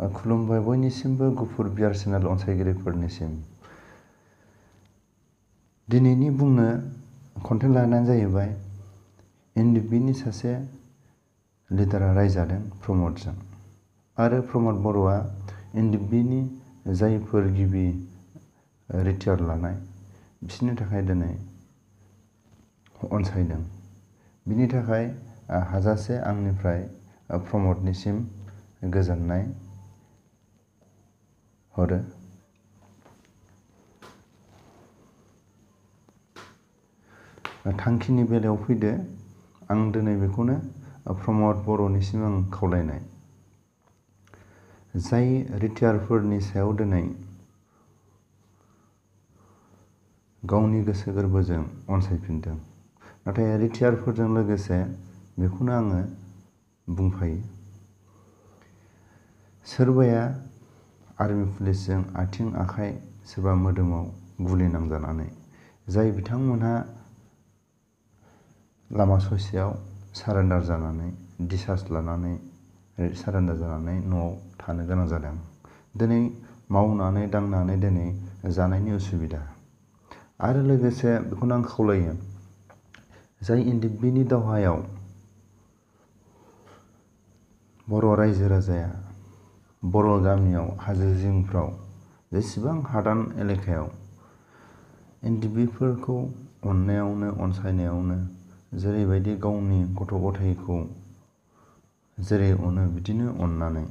खुलुमबाय बयनिसिमबो गुफुर बियार चेनेल अनसायगिरिफोरनिसिम। दिनैनि बुंनो कन्टेन्ट लानायानो जाहैबाय एनडिपिनि सासे लिडारा रायजादों प्रमदजों आरो प्रमद बर'आ एनडिपिनि जायफोर गिबि रिटायार लानाय बिसोरनि थाखाय दिनै अनसायदों। बिनि थाखाय हाजासे आंनिफ्राय प्रमदनिसिम गोजोननाय हरो। थांखिनि बेलायाव फैदो, आं दिनै बेखौनो प्रमद बर'निसिम आं खावलायनाय, जाय रिटायारफोरनि सायाव दिनै गावनि गोसो गोरबोजों अनसायफिनदों, नाथाय रिटायारफोरजों लोगोसे बेखौनो आङो बुंफायो, सोरबाया आर्मि पुलिसजों आथिं आखाइ सोरबा मोदोमाव गुलि नांजानानै जाय बिथांमोनहा लामा ससेयाव सारेन्डार जानानै डिसार्ज लानानै सारेन्डार जानानै न'आव थानो गोनां जादों। दिनै मावनानै दांनानै दिनै जानायनि उसुबिदा आरो लोगोसे बेखौनो आं खावलायो, जाय एनडिपिनि दावहायाव बर' रायजो राजाया बर' गामियाव हाजो जिंफ्राव जेसेबां हादान एलेकायाव एनडिपिफोरखौ अननायावनो अनसायनायावनो जेरैबायदि गावनि गथ' गथायखौ जेरै अनो बिदिनो अननानै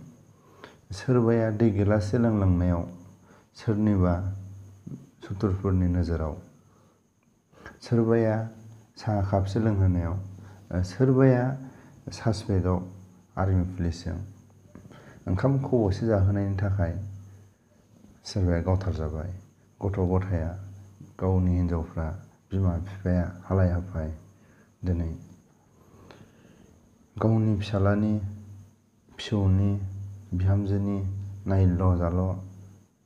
सोरबाया दै गिलाससे लोंलांनायाव सोरनिबा सुथुरफोरनि नोजोराव, सोरबाया साहा कापसे लोंहोनायाव, सोरबाया सासपेक्टआव आर्मि पुलिसजों ओंखाम खब'से जाहोनायनि थाखाय सोरबाया गावथारजाबाय। गथ' गथाया गावनि हिनजावफ्रा बिमा बिफाया हालाय हाफाय दिनै गावनि फिसालानि फिसौनि बिहामजोनि नायल' जाल'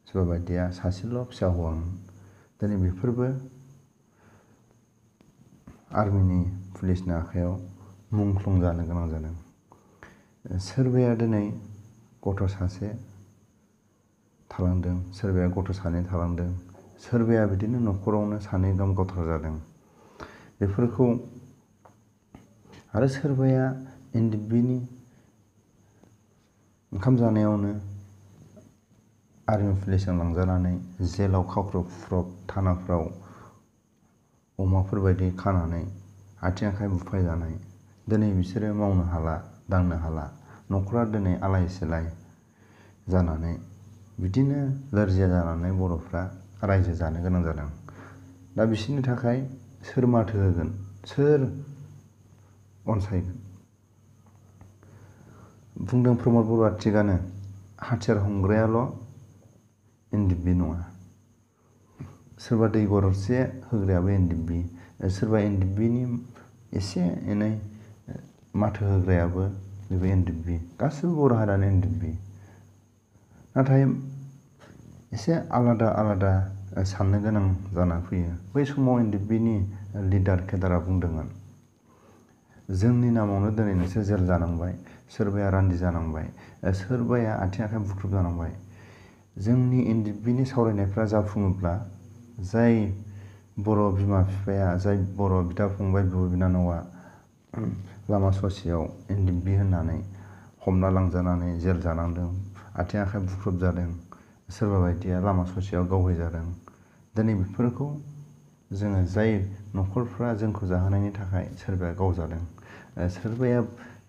सोरबा बायदिया सासेल' फिसा हौवा, दिनै बेफोरबो आर्मिनि पुलिसनि आखायाव मुंख्लं जानो गोनां जादों। सोरबाया दिनै गथ' सासे थालांदों, सोरबाया गथ' सानै थालांदों, सोरबाया बिदिनो न'खरावनो सानै गाहाम गावथार जादों। बेफोरखौ आरो सोरबाया एनडिपिनि ओंखाम जानायावनो आर्मि पुलिसजों लांजानानै जेलाव खावख्रब खुख्रब थानाफ्राव अमाफोरबायदि खानानै आथिं आखाइ बुफायजानाय, दिनै बिसोरो मावनो हाला दांनो हाला, न'खरा दिनै आलाय सिलाय जानानै बिदिनो लोरजिया जानानै बर'फ्रा रायजो जानो गोनां जादों। दा बिसोरनि थाखाय सोर माथो होगोन, सोर अनसायगोन? बुंदों प्रमद बर'आ थिगानो, हाथियार हमग्रायाल' एनडिपि नङा, सोरबा दै गरदसे होग्रायाबो एनडिपि, सोरबा एनडिपिनि एसे एनै माथो होग्रायाबो बेबो एनडिपि, गासिबो बर' हारियानो एनडिपि। नाथाय एसे आलादा आलादा साननो गोनां जाना फैयो। बै समाव एनडिपिनि लिडार केदारा बुंदोंमोन, जोंनि नामावनो दिनै नोंसोर जेल जानांबाय, सोरबाया रान्दि जानांबाय, सोरबाया आथिं आखाइ बुख्रुब जानांबाय। जोंनि एनडिपिनि सावरायनायफ्रा जाफुङोब्ला जाय बर' बिमा बिफाया, जाय बर' बिदा फंबाय बिब' बिनानावा लामा ससेयाव एनडिपि होननानै हमना लांजानानै जेल जानांदों, आथिं आखाइ बुख्रुब जादों, सोरबा बायदिया लामा ससेयाव गावहैजादों, दिनै बेफोरखौ जोङो जाय न'खरफ्रा जोंखौ जाहोनायनि थाखाय सोरबाया गावजादों, सोरबाया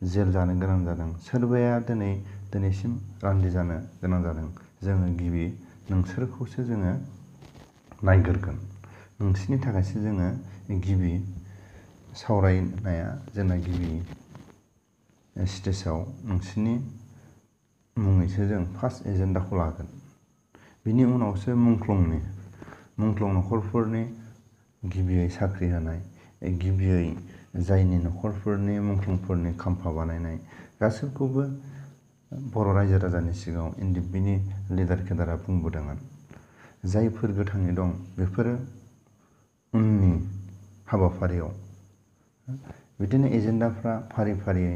जेल जानो गोनां जादों, सोरबाया दिनैसिम रान्दि जानो गोनां जादों, जोङो गिबि नोंसोरखौसो जोङो नायग्रोगोन, नोंसोरनि थाखायसो जोङो गिबि सावरायनाया जोंना गिबि स्टेजाव नोंसोरनि मुङैसो जों फार्स्ट एजेन्डाखौ लागोन। बिनि उनावसो मुंख्लं न'खरफोरनि गिबियै साख्रि होनाय, गिबियै जायनि न'खरफोरनि मुंख्लंफोरनि खाम्फा बानायनाय गासैखौबो बर' रायजो राजानि सिगाङाव एनडिपिनि लिडार केदारा बुंबोदोंमोन। जायफोर गोथाङै दं बेफोरो उननि हाबाफारियाव बिदिनो एजेन्डाफ्रा फारि फारियै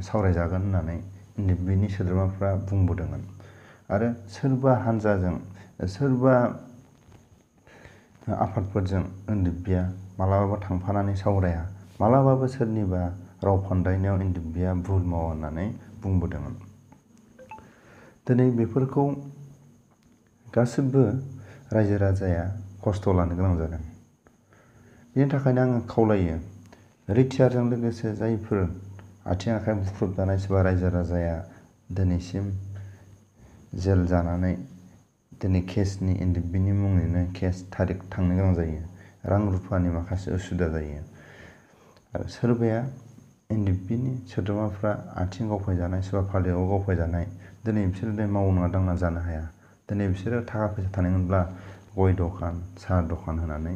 सावरायजागोन होननानै एनडिपिनि सोद्रोमाफ्रा बुंबोदोंमोन। आरो सोरबा हानजाजों सोरबा आफादफोरजों एनडिएफबिआ मालाबाबो थांफानानै सावराया, मालाबाबो सोरनिबा राव फान्दायनायाव एनडिएफबिआ भुल मावा होननानै बुंबोदोंमोन। दिनै बेफोरखौ गासिबो रायजो राजाया खस्थ' लानो गोनां जादों। बेनि थाखायनो आङो खावलायो, रिटिआरजों लोगोसे जायफोर आथिं आखाइ बुख्रुबजानाय सोरबा रायजो राजाया दिनैसिम जेल जानानै दिनै केसनि एनडिएफबिनि मुङैनो केस थारिख थांनो गोनां जायो, रां रुफानि माखासे उसुबिदा जायो। आरो सोरबाया एनडिएफबिनि सोद्रोमाफ्रा आथिं गावफायजानाय, सोरबा फालोआव गावफायजानाय, दिनै बिसोरो मावना दांना जानो हाया। दिनै बिसोरो थाखा फैसा थानायमोनब्ला गय दखान, साहा दखान होनानै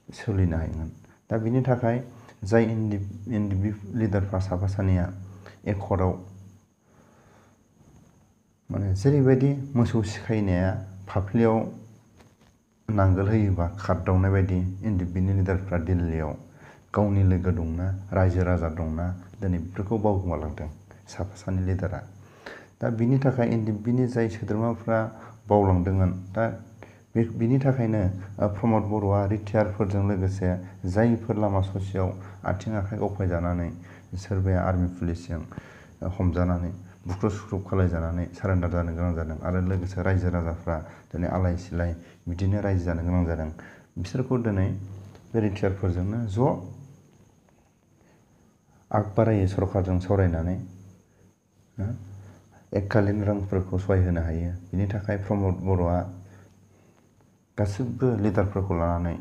सोलिनो हायोमोन। दा बिनि थाखाय जाय एनडिएफबि लिडारफ्रा साफा सानैया एकर्टआव माने जेरैबायदि मोसौ सिखायनाया फाफ्लियाव नांगोल होयोबा खारदावनाय बायदि एनडिएफबिनि लिडारफ्रा दिल्लीयाव गावनि लोगो दंना, रायजो राजा दंना, दिनै बेफोरखौ बावगोमालांदों साफा सानै लिडारा। दा बिनि थाखाय एनडिएफबिनि जाय सोद्रोमाफ्रा बावलांदोंमोन, दा बिनि थाखायनो प्रमद बर'आ रिटिआरफोरजों लोगोसे जायफोर लामा ससेयाव आथिं आखाइ गावफायजानानै सोरबाया आर्मि पुलिसजों हमजानानै बुख्रुब सुख्रुब खालायजानानै सारेन्डार जानो गोनां जादों आरो लोगोसे रायजो राजाफ्रा दिनै आलाय सिलाय बिदिनो रायजो जानो गोनां जादों, बिसोरखौ दिनै बे रिटिआरफोरजोंनो ज' आगबारायै सरकारजों सावरायनानै एककालीन रांफोरखौ सहाय होनो हायो। बिनि थाखाय प्रमद बर'आ गासिबो लिडारफोरखौ लानानै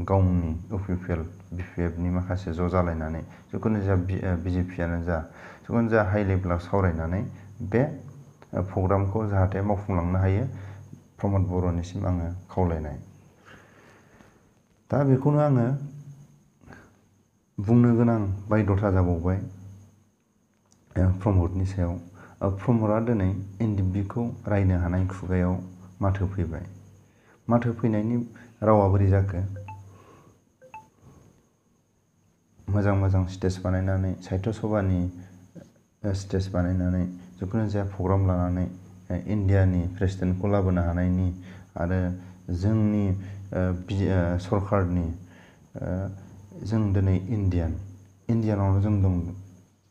गावनि इउपिपिएल बिपिएफनि माखासे ज' जालायनानै जिखुनु जाया बिजेपिआनो जा जिखुनु जाया हाइ लेभेलाव सावरायनानै बे प्रग्रामखौ जाहाथे मावफुंलांनो हायो, प्रमद बर'निसिम आङो खावलायनाय। दा बेखौनो आङो बुंनो गोनां बायध'था जाबावबाय प्रमदनि सायाव। प्रमदआ दिनै एनडिएफबिखौ रायनो हानाय खुगायाव माथो फैबाय। माथो फैनायनि रावा बोरै जाखो? मोजां मोजां स्टेज बानायनानै, साहित्य सभानि स्टेज बानायनानै, जिखुनु जाया प्रग्राम लानानै इन्डियानि प्रेसिडेन्टखौ लाबोनो हानायनि आरो जोंनि सरकारनि जों दिनै इन्डियानावनो जों दं,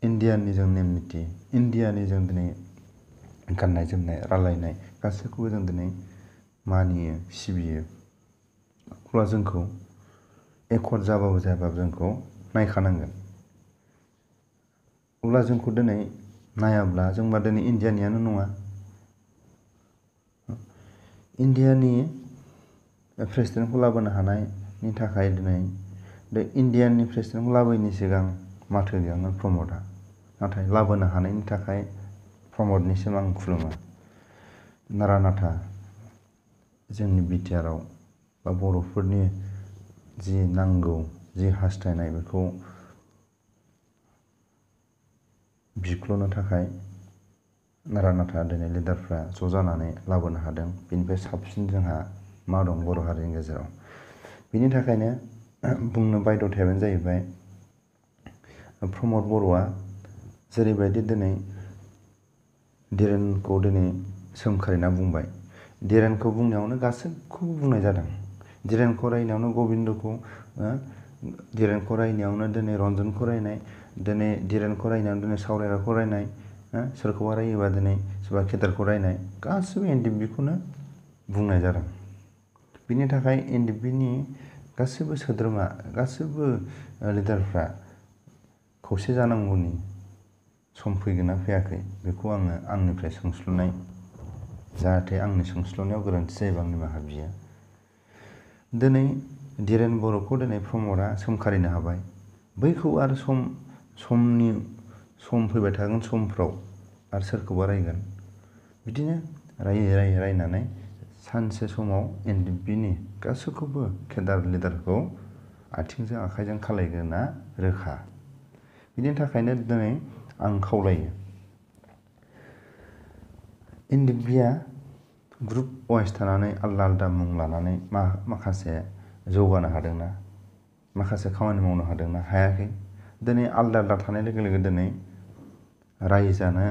इन्डियानि जों नेम निथि, इन्डियानि जों दिनै गाननाय जोमनाय, रायलायनाय गासैखौबो जों दिनै मानियो, सिबियो। अब्ला जोंखौ एकर्ट जाबाबो जायाबाबो जोंखौ नायखानांगोन। अब्ला जोंखौ दिनै नायाब्ला जोंबा दिनै इन्डियानियानो नङा। इन्डियानि प्रेसिडेन्टखौ लाबोनो हानायनि थाखाय दिनै बे इन्डियानि प्रेसिडेन्टखौ लाबोयैनि सिगां माथो गैयामोन प्रमदआ, नाथाय लाबोनो हानायनि थाखाय प्रमदनिसिम आं खुलुमो। नारा नाथा जोंनि बिटिआरआव बा बर'फोरनि जि नांगौ, जि हास्थायनाय बेखौ बिख्ल'नो थाखाय नारा नाथा दिनै लिडारफ्रा ज' जानानै लाबोनो हादों। बेनिफ्राय साबसिन जोंहा मा दं बर' हारिनि गेजेराव? बिनि थाखायनो बुंनो बायध'थायानो जाहैबाय प्रमद बर'आ जेरैबायदि दिनै धीरेनखौ दिनै सोमखारिना बुंबाय, धीरेनखौ बुंनायावनो गासैखौबो बुंनाय जादों। धीरेनखौ रायनायावनो गबिन्दखौ, धीरेनखौ रायनायावनो दिनै रन्जनखौ रायनाय, दिनै धीरेनखौ रायनायावनो दिनै सावरायग्राखौ रायनाय, सोरखौबा रायोबा दिनै सोरबा केदारखौ रायनाय, गासिबो एनडिएफबिखौनो बुंनाय जादों। बिनि थाखाय एनडिएफबिनि गासिबो सोद्रोमा, गासिबो लिडारफ्रा खौसे जानांगौनि सम फैगोन ना फैयाखै बेखौ आङो आंनिफ्राय सोंस्लुनाय, जाहाथे आंनि सोंस्लुनायाव गोरोन्थि जायोबा निमाहा बियो। दिनै धीरेन बर'खौ दिनै प्रमदआ सोमखारिनो हाबाय, बैखौ आरो सम फैबाय थागोन समफ्राव आरो सोरखौबा रायगोन। बिदिनो रायै रायनानै सानसे समाव एनडिएफबिनि गासैखौबो केदार लिडारखौ आथिंजों आखाइजों खालायगोना रोखा। बिनि थाखायनो दिनै आं खावलायो, एनडिएफबिआ ग्रुप वाइस थानानै आलदा आलदा मुं लानानै माखासे जौगानो हादोंना, माखासे खामानि मावनो हादोंना? हायाखै। दिनै आलदा आलदा थानाय लोगो लोगो दिनै रायजानो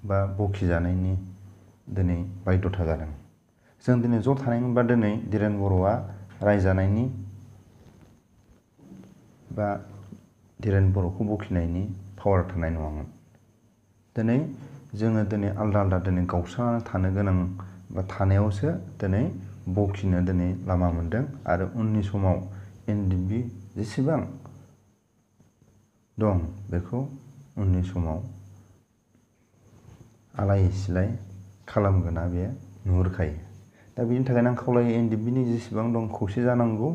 बा बखिजानायनि दिनै बायध'था जादों। जों दिनै ज' थानाय मोनबा दिनै धीरेन बर'आ रायजानायनि बा धीरेन बर'खौ बखिनायनि पावार थानाय नङामोन। दिनै जोङो दिनै आलदा आलदा दिनै गावस्रानानै थानो गोनां बा थानायावसो दिनै बखिनो दिनै लामा मोनदों आरो उननि समाव एनडिएफबि जेसेबां दं बेखौ उननि समाव आलाय सिलाय खालामगोना बे नुहुरखायो। दा बेनि थाखायनो आं खावलायो एनडिएफबिनि जेसेबां दं खौसे जानांगौ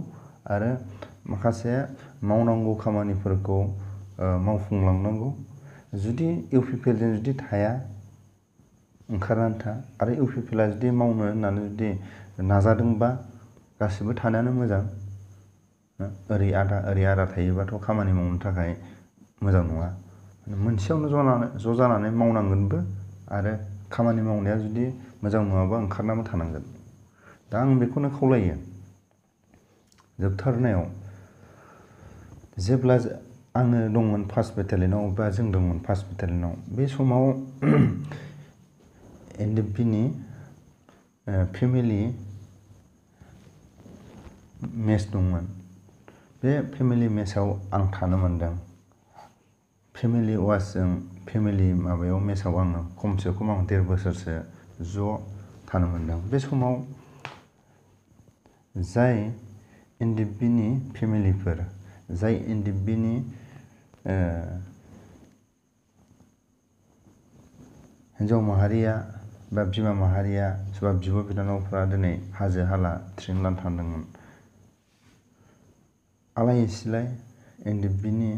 आरो माखासे मावनांगौ खामानिफोरखौ मावफुंलांनांगौ। जुदि इउपिपिएलजों जुदि थाया ओंखारनानै था आरो इउपिपिएलआ जुदि मावनो होननानै जुदि नाजादोंबा गासिबो थानायानो मोजां। ओरै आदा थायोबाथ' खामानि मावनो थाखाय मोजां नङा। मोनसेयावनो ज' जानानै मावनांगोनबो आरो खामानि मावनाया जुदि मोजां नङाबा ओंखारनाबो थानांगोन। दा आं बेखौनो खावलायो जोबथारनायाव जेब्ला आङो दंमोन फार्स्ट बेटालियनाव बा जों दंमोन फार्स्ट बेटालियनाव बे समाव एनडिएफबिनि फेमिलि मेच दंमोन। बे फेमिलि मेचआव आं थानो मोनदों। फेमिलि वासजों फेमिलि माबायाव मेचआव आङो खमसे खम आं 1.5 बोसोरसो ज' थानो मोनदों। बे समाव जाय एनडिएफबिनि फेमिलिफोर जाय एनडिएफबिनि हिन्जाव माहारिया बा बिमा माहारिया सोरबा बिब' बिनानावफ्रा दिनै हाजो हाला ट्रेनिं लानो थांदोंमोन। आलाय सिलाय एनडिएफबिनि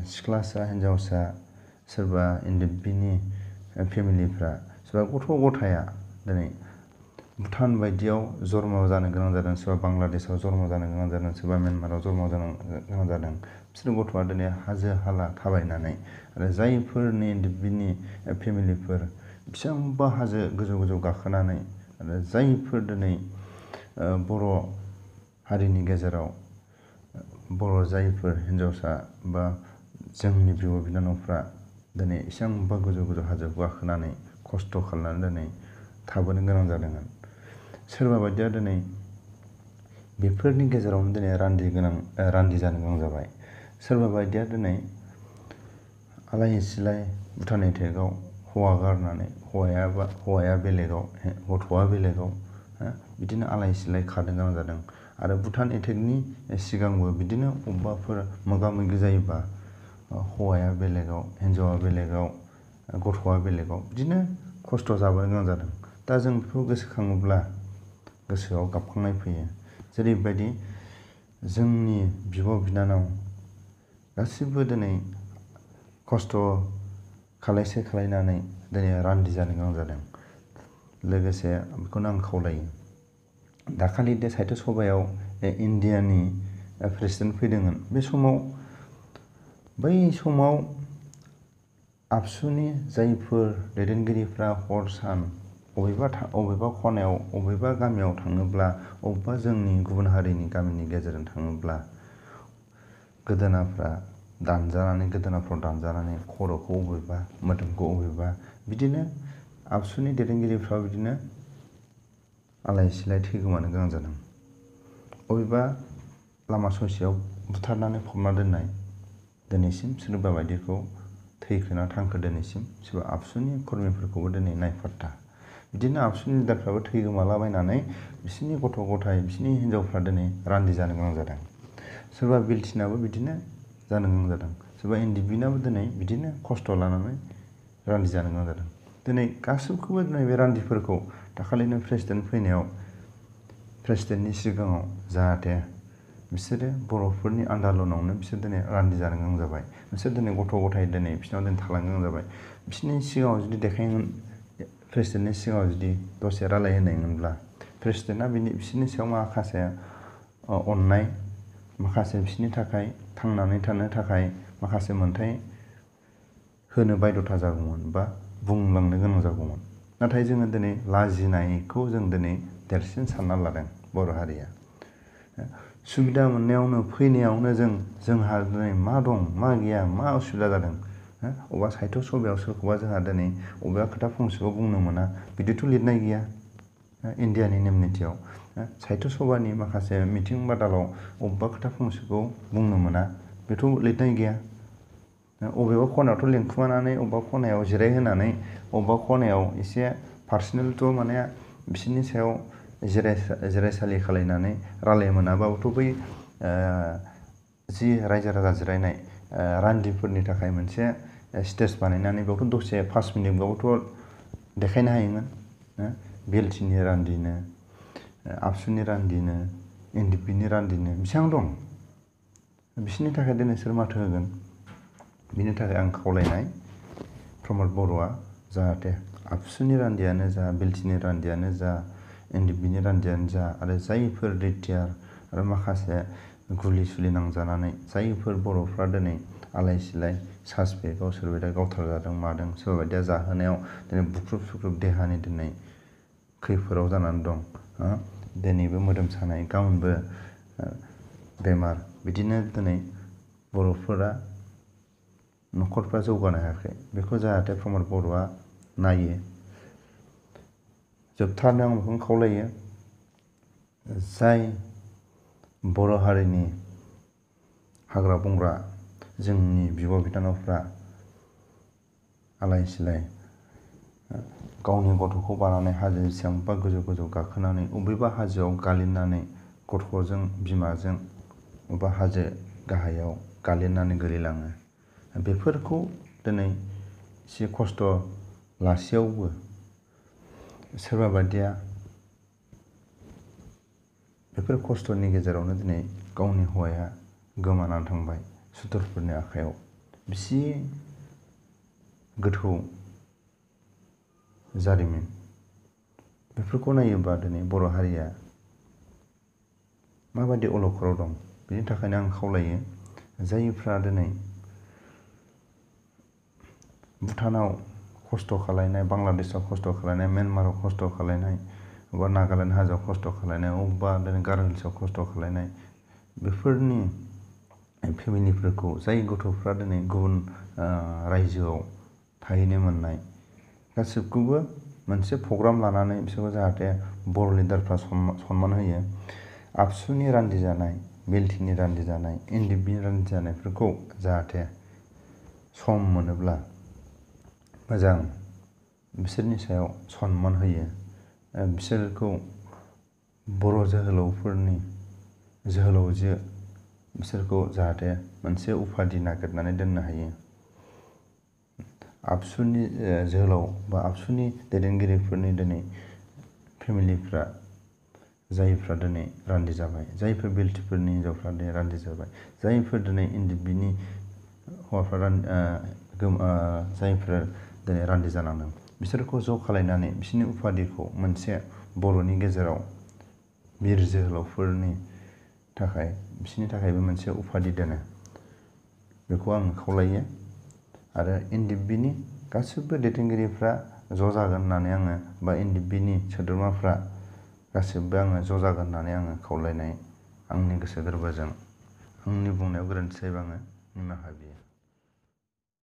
सिख्लासा हिन्जावसा सोरबा एनडिएफबिनि फेमिलिफ्रा सोरबा गथ' गथाया दिनै भुटान बायदियाव जन्म जानो गोनां जादों, सोरबा बांलादेशआव जन्म जानो गोनां जादों, सोरबा म्यानमाराव जन्म जानो गोनां जादों। बिसोर गथ'आ दिनै हाजो हाला थाबायनानै आरो जायफोरनि एनडिएफबिनि फेमिलिफोर बेसेबांबा हाजो गोजौ गोजौ गाखोनानै आरो जायफोर दिनै बर' हारिनि गेजेराव बर' जायफोर हिन्जावसा बा जोंनि बिब' बिनानावफ्रा दिनै एसेबांबा गोजौ गोजौ हाजोखौ गाखोनानै खस्थ' खालामनानै दिनै थाबोनो गोनां जादोंमोन। सोरबा बायदिया दिनै बेफोरनि गेजेरावनो दिनै रान्दि जानो गोनां जाबाय। सोरबा बायदिया दिनै आलाय सिलाय भुटान एटेकआव हौवा गारनानै हौवाया बेलेगाव गथ'आ बेलेगाव बिदिनो आलाय सिलाय खारनो गोनां जादों। आरो भुटान एटेकनि सिगांबो बिदिनो अबेबाफोर मोगा मोगि जायोबा हौवाया बेलेगाव हिन्जावा बेलेगाव गथ'आ बेलेगाव बिदिनो खस्थ' जाबोनो गोनां जादों। दा जों बेखौ गोसोखाङोब्ला गोसोआव गाबखांनाय फैयो। जेरैबायदि जोंनि बिब' बिनानाव गासिबो दिनै खस्थ' खालायनानै दिनै रान्दि जानो गोनां जादों। लोगोसे बेखौनो आं खावलायो दाखालि दे साहित्य सभायाव इण्डियानि प्रेसिडेन्ट फैदोंमोन। बे समाव बै समाव आबसुनि जायफोर दैदेनगिरिफ्रा हर सान अबेबा खनायाव अबेबा गामियाव थाङोब्ला अबेबा जोंनि गुबुन हारिनि गामिनि गेजेरजों थाङोब्ला गोदोनाफ्राव दानजानानै खर'खौ अबेबा मोदोमखौ अबेबा बिदिनो आबसुनि दैदेनगिरिफ्रा बिदिनो आलाय सिलाय थैगोमानो गोनां जादों। अबेबा लामा ससेयाव बुथारनानै फबना दोननाय दिनैसिम सोरबा बायदिखौ थैखोना थांखो दिनैसिम सोरबा आबसुनि कर्मिफोरखौबो दिनै नायफात्ता। बिदिनो आबसुनि लिडारफ्राबो थैगोमालाबायनानै बिसोरनि गथ' गथाय बिसोरनि हिन्जावफ्रा दिनै रान्दि जानो गोनां जादों। सोरबा बिलटिनाबो बिदिनो जानो गोनां जादों। सोरबा एनडिएफबिनाबो दिनै बिदिनो खस्थ' लानानै रान्दि जानो गोनां जादों। दिनै गासैखौबो दिनै बे रान्दिफोरखौ दाखालिनो प्रेसिडेन्ट फैनायाव प्रेसिडेन्टनि सिगाङाव जाहाथे बिसोरो बर'फोरनि आन्दालनावनो बिसोर दिनै रान्दि जानो गोनां जाबाय। बिसोर दिनै गथ' गथाय दिनै बिसोरनाव दिनै थालांनो गोनां जाबाय। बिसोरनि सिगाङाव जुदि देखायोमोन प्रेसिडेन्टनि सिगाङाव जुदि दसे रायलायहोनायमोनब्ला प्रेसिडेन्टआ बिसोरनि सायाव माखासे अननाय माखासे बिसोरनि थाखाय थांनानै थानो थाखाय माखासे मोनथाय होनो बायध'था जागौमोन बा बुंलांनो गोनां जागौमोन। नाथाय जोङो दिनै लाजिनायखौ जों दिनै देरसिन सानना लादों बर' हारिया। सुबिदा मोननायावनो फैनायावनो जोंहा दिनै मा दं मा गैया मा उसुबिदा जादों अबेबा साहित्य सभायाव सोरखौबा जोंहा दिनै अबेबा खोथा फंसेखौ बुंनो मोना बिदिथ' लिरनाय गैया इण्डियानि नेम निथियाव साहित्य सभानि माखासे मिथिं बादालाव अबेबा खोथा फंसेखौ बुंनो मोना बेथ' लिरनाय गैया अबेबा खनायावथ' लिंखुमानानै अबेबा खनायाव जिरायहोनानै अबेबा खनायाव एसे पार्सनेलथ' माने बिसोरनि सायाव जिरायसालि खालायनानै रायलाय मोनाबाबोथ' बै जि रायजो राजा जिरायनाय रान्दिफोरनि थाखाय मोनसे स्टेज बानायनानै बेयावथ' दसे 5 मिनिटबाबोथ' देखायनो हायोमोन बेलथिनि रान्दिनो आबसुनि रान्दिनो एनडिपिनि रान्दिनो बेसेबां दं बिसोरनि थाखाय दिनै सोर माथो होगोन बिनि थाखाय आं खावलायनाय प्रमद बर'आ जाहाथे आबसुनि रान्दियानो जा बेलथिनि रान्दियानो जा एनडिपिनि रान्दियानो जा आरो जायफोर रिटायार आरो माखासे गुलि सुलि नांजानानै जायफोर बर'फ्रा दिनै आलाय सिलाय सासपेक्टआव सोरबायदिया गावथारजादों मादों सोरबा बायदिया जाहोनायाव दिनै बुख्रुब सुख्रुब देहानि दिनै खैफोदाव जानानै दं दिनैबो मोदोम सानाय गाबोनबो बेमार बिदिनो दिनै बर'फोरा न'खरफ्रा जौगानो हायाखै बेखौ जाहाथे प्रमद बर'आ नायो जोबथारनायाव आं बेखौनो खावलायो जाय बर' हारिनि हाग्रा बंग्रा जोंनि बिब' बिनानावफ्रा आलाय सिलाय गावनि गथ'खौ बानानै हाजो बेसेबांबा गोजौ गोजौ गाखोनानै अबेबा हाजोआव गालिननानै गथ'जों बिमाजों अबेबा हाजो गाहायाव गालिननानै गोलैलाङो बेफोरखौ दिनै एसे खस्थ' लासेयावबो सोरबा बायदिया बेफोर खस्थ'नि गेजेरावनो दिनै गावनि हौवाया गोमानानै थांबाय सुथुरफोरनि आखायाव बिसि गोथौ जारिमिन बेफोरखौ नायोबा दिनै बर' हारिया माबायदि अलखदाव दं बेनि थाखायनो आं खावलायो जायफ्रा दिनै भुटानाव खस्थ' खालायनाय बांलादेशआव खस्थ' खालायनाय म्यानमाराव खस्थ' खालायनाय अबेबा नागालेण्ड हाजोआव खस्थ' खालायनाय अबेबा दिनै गार' हिल्सआव खस्थ' खालायनाय बेफोरनि फेमिलिफोरखौ जाय गथ'फ्रा दिनै गुबुन रायजोआव थाहैनो मोननाय गासिबखौबो मोनसे प्रग्राम लानानै बिसोरखौ जाहाथे बर' लिडारफ्रा सनमान होयो आबसुनि रान्दि जानाय बेलथिनि रान्दि जानाय एनडिपिनि रान्दि जानायफोरखौ जाहाथे सम मोनोब्ला मोजां बिसोरनि सायाव सनमान होयो बिसोरखौ बर' जोहोलावफोरनि जोहोलावजो बिसोरखौ जाहाथे मोनसे उपाधि नागिरनानै दोननो हायो आबसुनि जोहोलाव बा आबसुनि दैदेनगिरिफोरनि दिनै फेमिलिफ्रा जायफ्रा दिनै रान्दि जाबाय जायफोर बेलथिफोरनि हिनजावफ्रा दिनै रान्दि जाबाय जायफोर दिनै एनडिपिनि हौवाफ्रा जायफोर दिनै रान्दि जानांदों बिसोरखौ ज' खालायनानै बिसोरनि उपाधिखौ मोनसे बर'नि गेजेराव बिर जोहोलावफोरनि थाखाय बिसोरनि थाखायबो मोनसे उपाधि दोनो बेखौ आं खावलायो आरो एनडिपिनि गासिबो दैदेनगिरिफ्रा ज' जागोन होननानै आङो बा एनडिपिनि सोद्रोमाफ्रा गासिबो आङो ज' जागोन होननानै आङो खावलायनाय आंनि गोसो गोरबोजों आंनि बुंनायाव गोरोन्थि जायोबा आङो निमाहा बियो